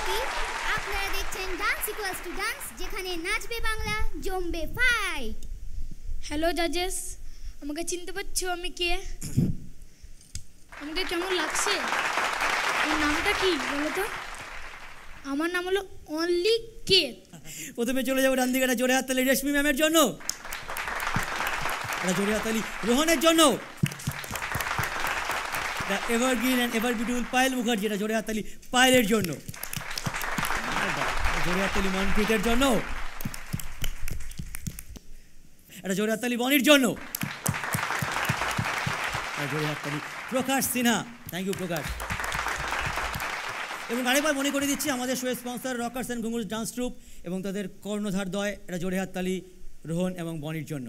কি আপনারা দেখছেন ডান্স ইকুয়ালস টু ডান্স, যেখানে নাচবে বাংলা, জমবে ফাইট। হ্যালো জাজেস, আমাকে চিনতে পারছো আমি কে? আমাকে কেমন লাগছে? আমার নামটা কি বলো তো? আমার নাম হলো অনলি কে। প্রথমে চলে যাবো ডান দিকে, একটা জোরে হাততালি রেশমি ম্যামের জন্য, একটা জোরে হাততালি রোহনের জন্য, the evergreen and ever beautiful Payel Mukherjee, এটা জোরে হাততালি পায়েলের জন্য, জোরে হাততালি মনপ্রীতের জন্য, একটা জোরে হাততালি বনির জন্য, জোরে হাততালি প্রকাশ সিনহা। Thank you Prakash. এবং আরেকবার মনে করে দিচ্ছি আমাদের শোয়ের স্পন্সর রকার্স অ্যান্ড ঘুঙুর ডান্স ট্রুপ এবং তাদের কর্ণধার দয়, এটা জোরে হাততালি রোহন এবং বনির জন্য।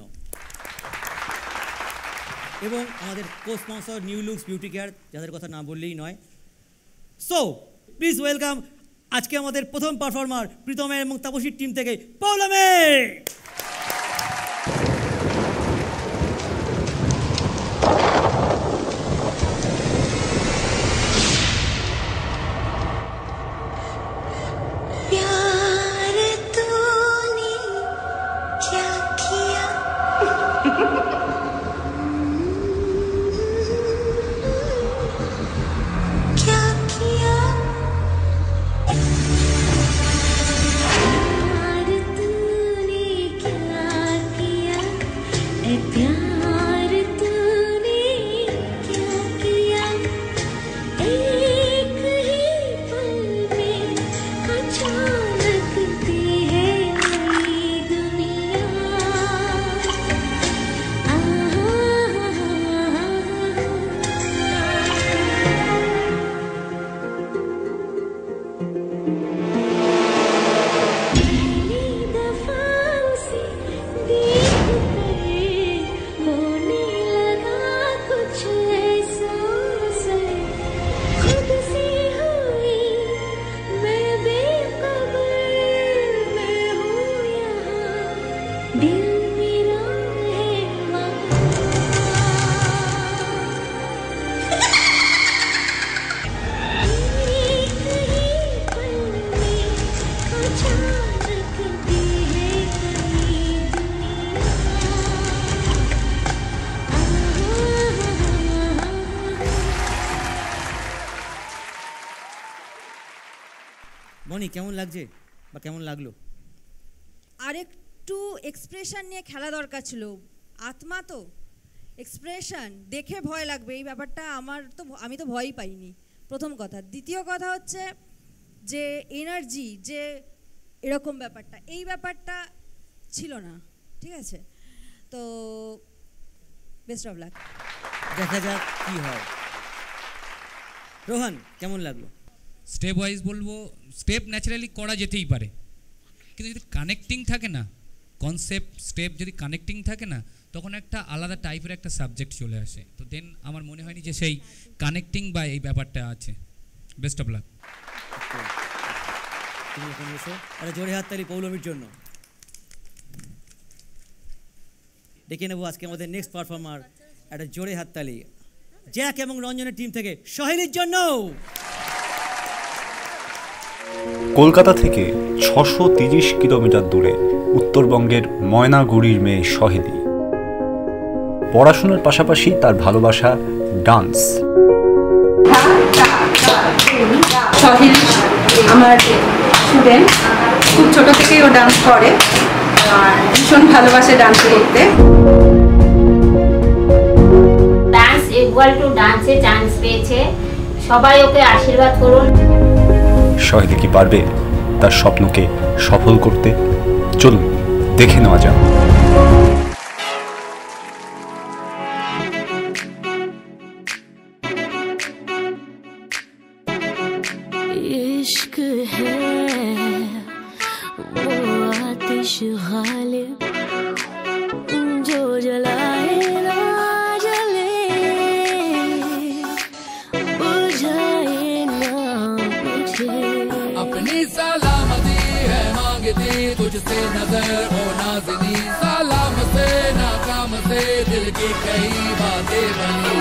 এবং আমাদের co sponsor new looks beauty care, যাদের কথা না বললেই নয়। সো প্লিজ ওয়েলকাম আজকে আমাদের প্রথম পারফর্মার প্রীতমের এবং তাপসীর টিম থেকে পৌলমে। বনি কেমন লাগছে বা কেমন লাগলো? আরেকটু এক্সপ্রেশন নিয়ে খেলা দরকার ছিল। আত্মা তো এক্সপ্রেশন দেখে ভয় লাগবে, এই ব্যাপারটা আমি তো ভয়ই পাইনি, প্রথম কথা। দ্বিতীয় কথা হচ্ছে যে এনার্জি, যে এরকম ব্যাপারটা, এই ব্যাপারটা ছিল না। ঠিক আছে, তো বেস্ট অফ লাক, দেখা যাক কি হয়। রোহন কেমন লাগলো? স্টেপ ওয়াইজ বলবো, স্টেপ ন্যাচারালি করা যেতেই পারে, কিন্তু যদি কানেক্টিং থাকে না, কনসেপ্ট স্টেপ যদি কানেক্টিং থাকে না, তখন একটা আলাদা টাইপের একটা সাবজেক্ট চলে আসে। তো দেন আমার মনে হয়নি যে সেই কানেক্টিং বা এই ব্যাপারটা আছে। Best of luck. তুমি এখন এসো, একটা জোরে হাততালি পৌলমীর জন্য। ডেকে নেবো আজকে আমাদের নেক্সট পারফর্মার, একটা জোরে হাততালি জ্যাক এবং রঞ্জনের টিম থেকে সহেলির জন্য। কলকাতা থেকে 630 কিলোমিটার দূরে উত্তরবঙ্গের ময়নাগুড়ির মেয়ে সহেলি। পড়াশোনার পাশাপাশি তার ভালোবাসা ডান্স। সহেলি আমার স্টুডেন্ট, খুব ছোট থেকেই ও ডান্স করে আর ভীষণ ভালোবাসে ডান্স করতে। ডান্স ইকুয়াল টু ডান্সে চান্স পেয়েছে, সবাই ওকে আশীর্বাদ করুন। সহেলি কি পারবে তার স্বপ্নকে সফল করতে? চলুন দেখে নেওয়া যাক। इश्क है वो आतिश गालिब जो जलाए ना जले, बुझाए ना मुझे। अपनी सलामती है मांगती तुझसे नजर हो नाज़नी, सलाम से नाकाम से दिल की कई बातें बनी।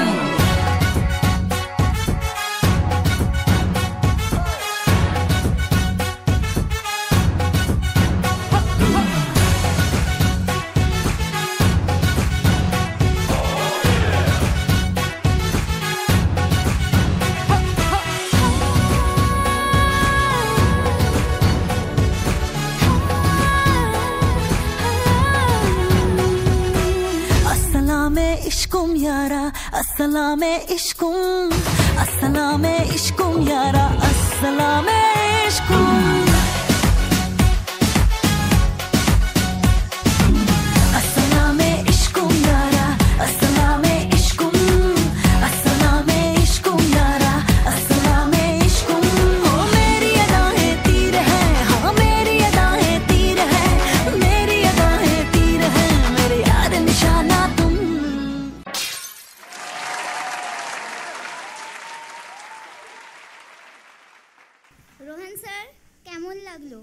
इश्कुम यारा अस्सलामे इश्कुम यारा अस्सलामे इश्कुम রোহন স্যার কেমন লাগলো?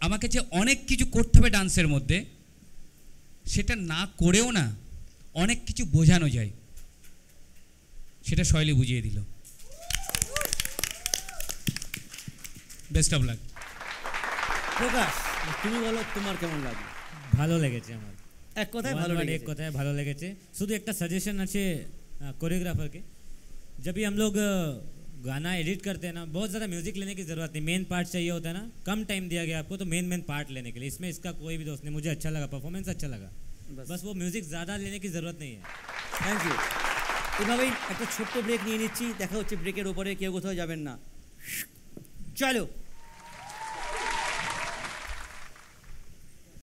আমাকে যে অনেক কিছু করতে হবে ডান্সের মধ্যে, সেটা না করেও না অনেক কিছু বোঝানো যায়, সেটা শৈলী বুঝিয়ে দিল। Best of luck. প্রকাশ, তুমি বলো তোমার কেমন লাগলো? ভালো লেগেছে আমার। এক কথায় ভালো লেগেছে। एक কথায় ভালো লেগেছে। শুধু একটা সাজেশন আছে कोरियोग्राफर के, जब भी हम लोग गाना एडिट करते हैं ना, बहुत ज़्यादा म्यूजिक लेने की ज़रूरत नहीं, मेन पार्ट चाहिए होता है ना, कम टाइम दिया गया आपको तो मेन पार्ट लेने के लिए। इसमें इसका कोई भी दोस्त नहीं, मुझे अच्छा लगा, परफॉर्मेंस अच्छा लगा, बस वो म्यूजिक ज़्यादा लेने की ज़रूरत नहीं है। Thank you. এভাবেই একটা ছোট্ট ব্রেক নিয়ে নিচ্ছি, দেখা হচ্ছে ব্রেকের ওপরে, কেউ কোথাও যাবেন না, চলো।